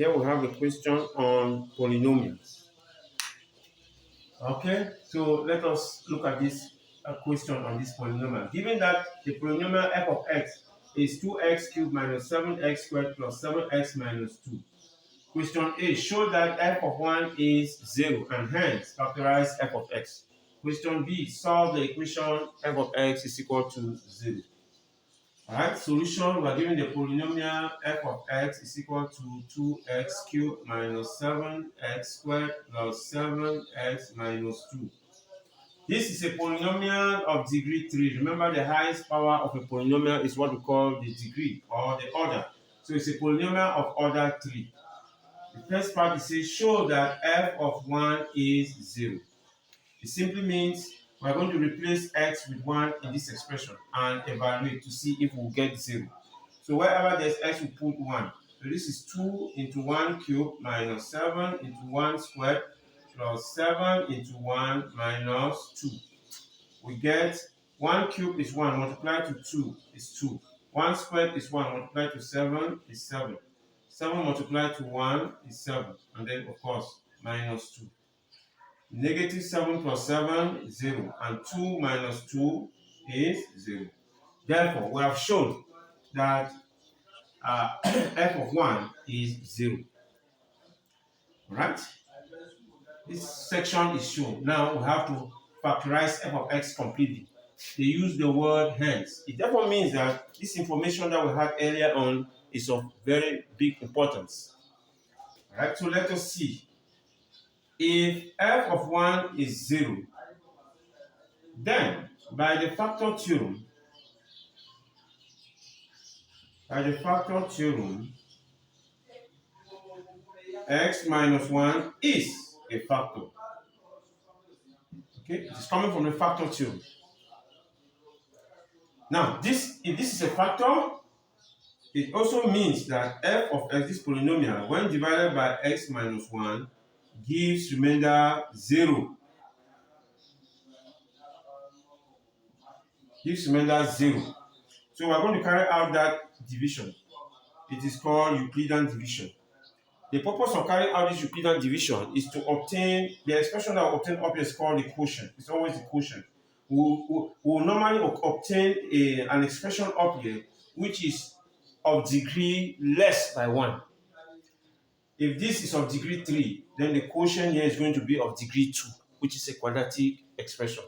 Here we have a question on polynomials. Okay, so let us look at this question on this polynomial. Given that the polynomial f of x is 2x cubed minus 7x squared plus 7x minus 2. Question A, show that f of 1 is 0 and hence factorize f of x. Question B, solve the equation f of x is equal to 0. Alright, solution, we are given the polynomial f of x is equal to 2x cubed minus 7x squared plus 7x minus 2. This is a polynomial of degree 3. Remember, the highest power of a polynomial is what we call the degree or the order. So it's a polynomial of order 3. The first part is say show that f of 1 is 0. It simply means we're going to replace x with 1 in this expression and evaluate to see if we'll get 0. So wherever there's x, we put 1. So this is 2 into 1 cubed minus 7 into 1 squared plus 7 into 1 minus 2. We get 1 cubed is 1, multiplied to 2 is 2. 1 squared is 1, multiplied to 7 is 7. 7 multiplied to 1 is 7. And then, of course, minus 2. Negative 7 plus 7 is 0. And 2 minus 2 is 0. Therefore, we have shown that f of 1 is 0. Right? This section is shown. Now we have to factorize f of x completely. They use the word hence. It therefore means that this information that we had earlier on is of very big importance. Alright, so let us see. If f of 1 is 0, then by the factor theorem, x minus 1 is a factor. Okay, it is coming from the factor theorem. Now, if this is a factor, it also means that f of x, this polynomial, when divided by x minus 1, gives remainder 0. Gives remainder 0. So we are going to carry out that division. It is called Euclidean division. The purpose of carrying out this Euclidean division is to obtain, the expression that we obtain up here is called the quotient. It's always the quotient. We will normally obtain an expression up here which is of degree less by 1. If this is of degree 3, then the quotient here is going to be of degree 2, which is a quadratic expression.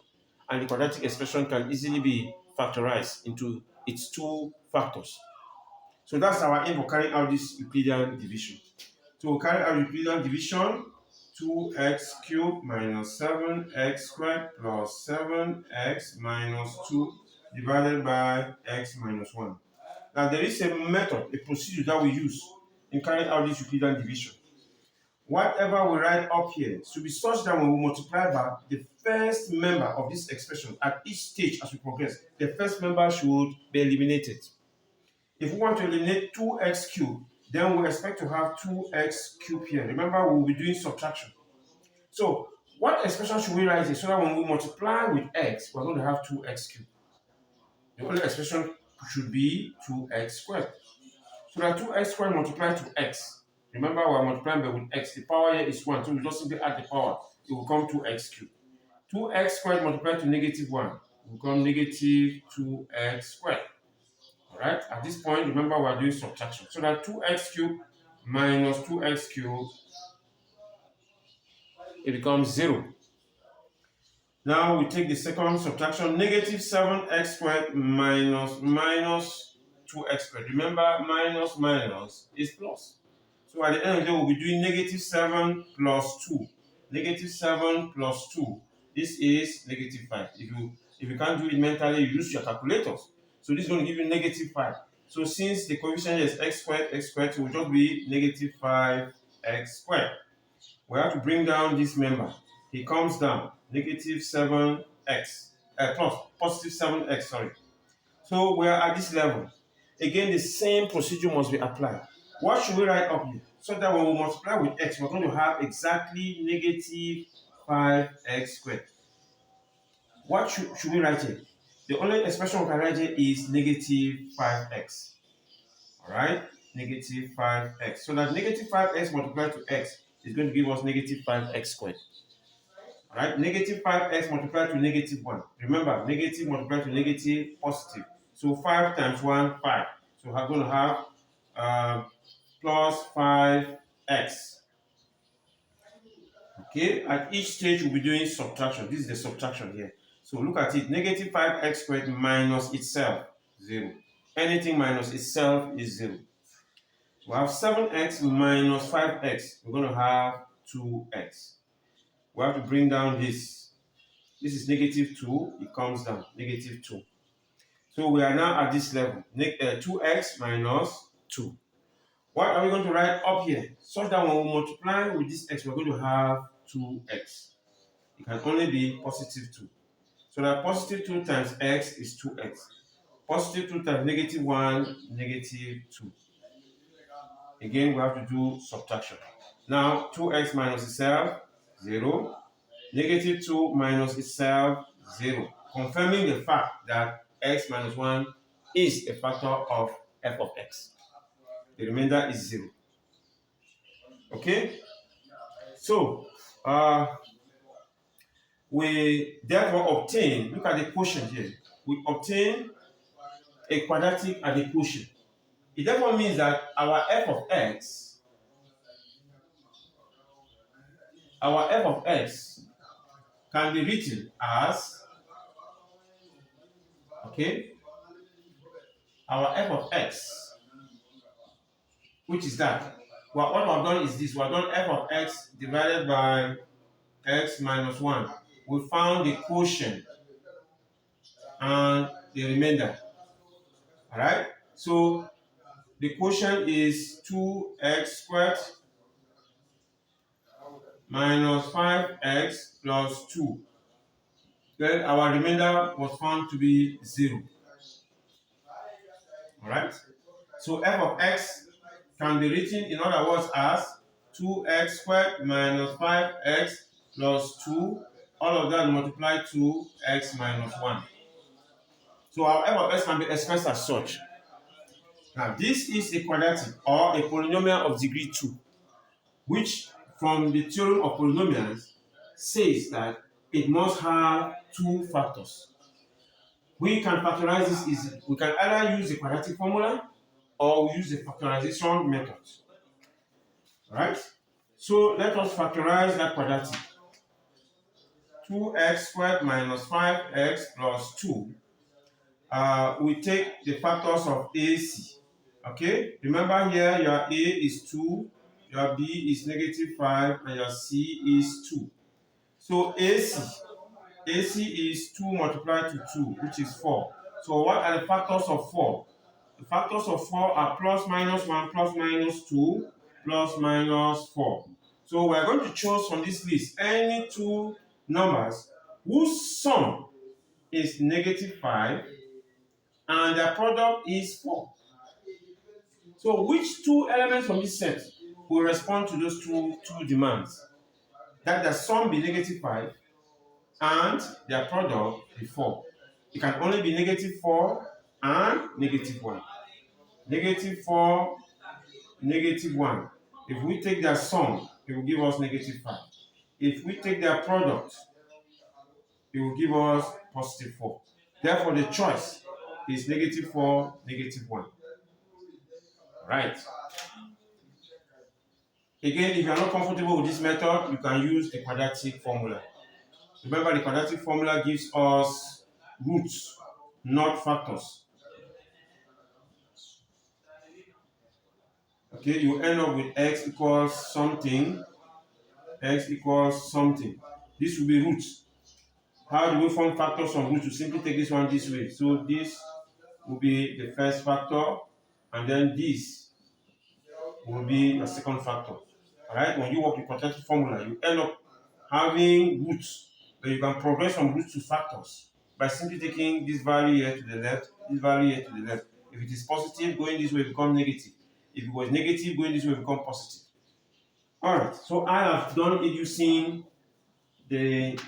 And the quadratic expression can easily be factorized into its 2 factors. So that's our aim for carrying out this Euclidean division. So we'll carry out Euclidean division, 2x cubed minus 7x squared plus 7x minus 2 divided by x minus 1. Now there is a method, a procedure that we use in carrying out this Euclidean division. Whatever we write up here should be such that when we multiply by the first member of this expression at each stage as we progress, the first member should be eliminated. If we want to eliminate 2x cubed, then we expect to have 2x cubed here. Remember, we will be doing subtraction. So, what expression should we write here so that when we multiply with x, we're going to have 2x cubed? The only expression should be 2x squared. So that 2x squared multiplied to x. Remember, we're multiplying by with x. The power here is 1, so we just simply add the power. It will come 2x cubed. 2x squared multiplied to negative 1 will become negative 2x squared. Alright, at this point, remember we are doing subtraction. So that 2x cubed minus 2x cubed, it becomes 0. Now we take the second subtraction, negative 7x squared minus 2x squared. Remember, minus is plus. So at the end of the day, we'll be doing negative 7 plus 2. Negative 7 plus 2. This is negative 5. If you can't do it mentally, you use your calculators. So this is going to give you negative 5. So since the coefficient is x squared, it will just be negative 5x squared. We have to bring down this member. It comes down, negative 7x, plus positive 7x, sorry. So we are at this level. Again, the same procedure must be applied. What should we write up here? So that when we multiply with x, we're going to have exactly negative 5x squared. What should we write here? The only expression we can write here is negative 5x. Alright? negative 5x. So that negative 5x multiplied to x is going to give us negative 5x squared. Alright, negative 5x multiplied to negative 1. Remember, negative multiplied to negative, positive. So 5 times 1, 5. So we're going to have plus 5x. Okay, at each stage we'll be doing subtraction. This is the subtraction here. So look at it, negative 5x squared minus itself, 0. Anything minus itself is 0. We have 7x minus 5x. We're going to have 2x. We have to bring down this. This is negative 2. It comes down, negative 2. So we are now at this level, 2x minus 2. What are we going to write up here? So that when we multiply with this x, we're going to have 2x. It can only be positive 2. So that positive 2 times x is 2x. Positive 2 times negative 1, negative 2. Again, we have to do subtraction. Now, 2x minus itself, 0. Negative 2 minus itself, 0. Confirming the fact that x minus 1 is a factor of f of x. The remainder is 0. Okay? So, we therefore obtain, look at the quotient here. We obtain a quadratic at the quotient. It therefore means that our f of x can be written as, okay, our f of x, which is that. Well, what I've done is this. We have done f of x divided by x minus 1. We found the quotient and the remainder. Alright? So the quotient is 2x squared minus 5x plus 2. Then our remainder was found to be 0. Alright? So f of x can be written in other words as 2x squared minus 5x plus 2. All of that multiplied to x minus 1. So our f of x can be expressed as such. Now this is a quadratic or a polynomial of degree 2, which from the theorem of polynomials says that it must have 2 factors. We can factorize this easily. We can either use the quadratic formula or we use the factorization method. Right? So let us factorize that quadratic. 2x squared minus 5x plus 2. We take the factors of AC. Okay? Remember here your A is 2, your B is negative 5, and your C is 2. So AC is 2 multiplied to 2, which is 4. So what are the factors of 4? The factors of 4 are plus minus 1, plus minus 2, plus minus 4. So we are going to choose from this list any two numbers whose sum is negative 5 and their product is 4. So which two elements from this set will respond to those two demands? That the sum be negative 5 and their product be 4. It can only be negative 4 and negative 1. Negative 4, negative 1. If we take their sum, it will give us negative 5. If we take their product, it will give us positive 4. Therefore, the choice is negative 4, negative 1. Right. Again, if you are not comfortable with this method, you can use the quadratic formula. Remember, the quadratic formula gives us roots, not factors. Okay, you end up with x equals something. X equals something. This will be roots. How do we form factors from roots? We simply take this one this way. So this will be the first factor, and then this will be the second factor. Alright, when you work with quadratic formula, you end up having roots. Then you can progress from roots to factors by simply taking this value here to the left, this value here to the left. If it is positive, going this way become negative. If it was negative, going this way become positive. Alright, so I have done it using the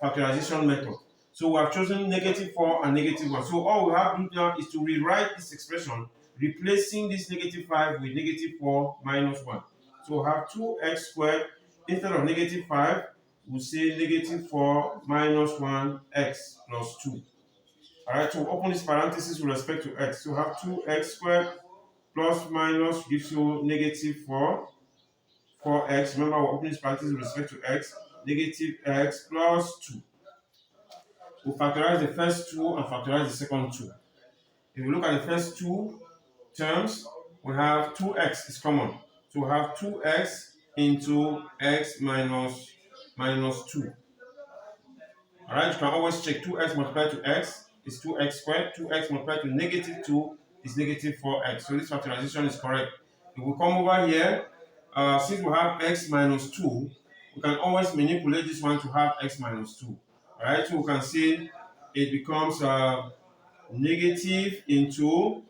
factorization method. So we have chosen negative 4 and negative 1. So all we have to do now is to rewrite this expression replacing this negative 5 with negative 4 minus 1. So we have 2x squared. Instead of negative 5, we'll say negative 4 minus 1x plus 2. Alright, so open this parenthesis with respect to x. So we have 2x squared plus minus gives you negative 4x. Remember, we're opening this parenthesis with respect to x. Negative x plus 2. We'll factorize the first 2 and factorize the second 2. If we look at the first two terms, we have 2x is common. So we have 2x into x minus 2. Alright, you can always check 2x multiplied to x is 2x squared. 2x multiplied to negative 2 is negative 4x. So this factorization is correct. If we come over here, since we have x minus 2, we can always manipulate this one to have x minus 2. Alright, so we can see it becomes negative into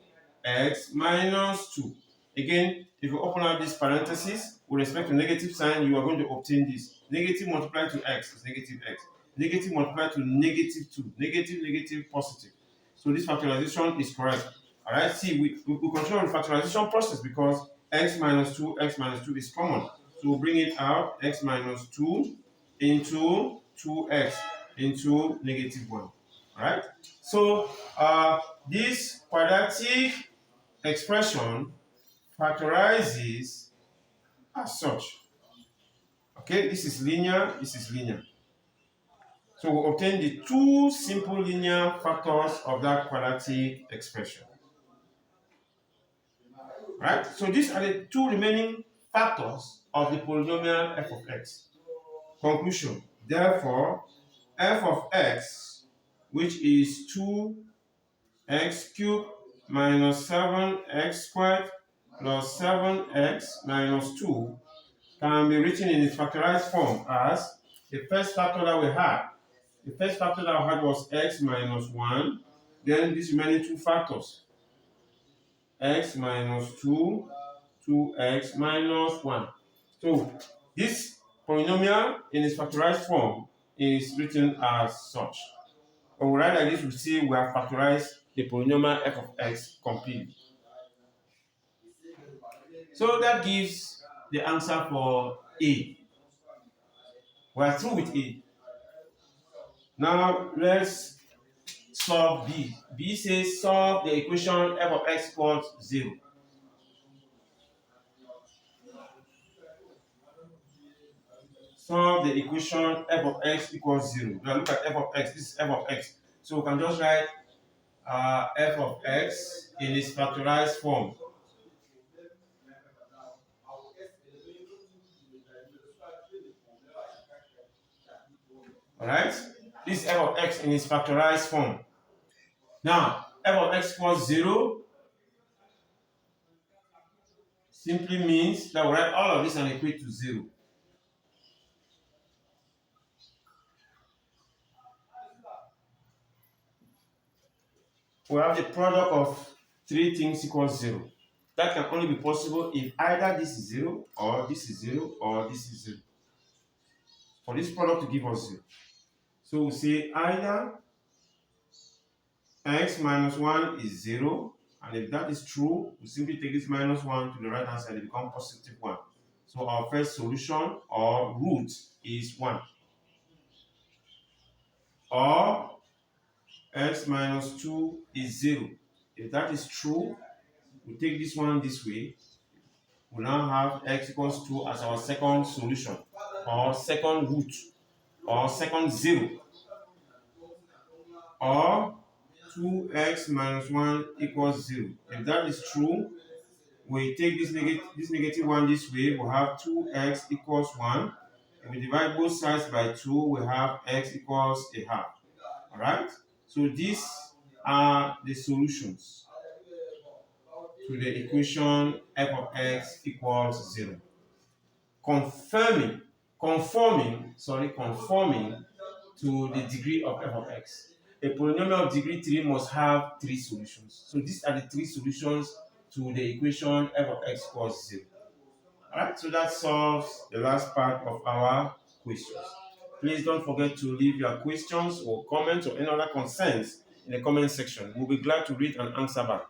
x minus 2. Again, if you open up this parenthesis with respect to negative sign, you are going to obtain this. Negative multiplied to x is negative x. Negative multiplied to negative 2. Negative, negative, positive. So this factorization is correct. Alright, see, we control the factorization process because x minus 2 is common. So we'll bring it out, x minus 2 into 2x into negative 1. Alright, so this quadratic expression factorizes as such. Okay, this is linear, this is linear. So we obtain the two simple linear factors of that quadratic expression. Right? So these are the two remaining factors of the polynomial f of x. Conclusion. Therefore, f of x, which is 2x cubed minus 7x squared plus 7x minus 2 can be written in its factorized form as the first factor that we had. The first factor that I had was x minus 1. Then these remaining two factors, x minus 2, 2x minus 1. So this polynomial in its factorized form is written as such. When we write like this, we see we have factorized the polynomial f of x completely. So that gives the answer for A. We are through with A. Now let's solve B. B says solve the equation f of x equals 0. Solve the equation f of x equals 0. Now look at f of x. This is f of x. So we can just write f of x in its factorized form. Alright? This is f of x in its factorized form. Now, f of x equals 0 simply means that we write all of this and equate to 0. We have the product of three things equals 0. That can only be possible if either this is 0, or this is 0, or this is 0. For this product to give us 0. So we say either x minus 1 is 0, and if that is true, we simply take this minus 1 to the right hand side, it becomes positive 1. So our first solution or root is 1. Or x minus 2 is 0. If that is true, we take this one this way. We now have x equals 2 as our second solution, or second root, or second 0. Or 2x minus 1 equals 0. If that is true, we take this negative 1 this way. We have 2x equals 1. If we divide both sides by 2, we have x equals a half. Alright? So these are the solutions to the equation f of x equals 0. Conforming to the degree of f of x. A polynomial of degree 3 must have 3 solutions. So these are the 3 solutions to the equation f of x equals 0. Alright, so that solves the last part of our questions. Please don't forget to leave your questions or comments or any other concerns in the comment section. We'll be glad to read and answer back.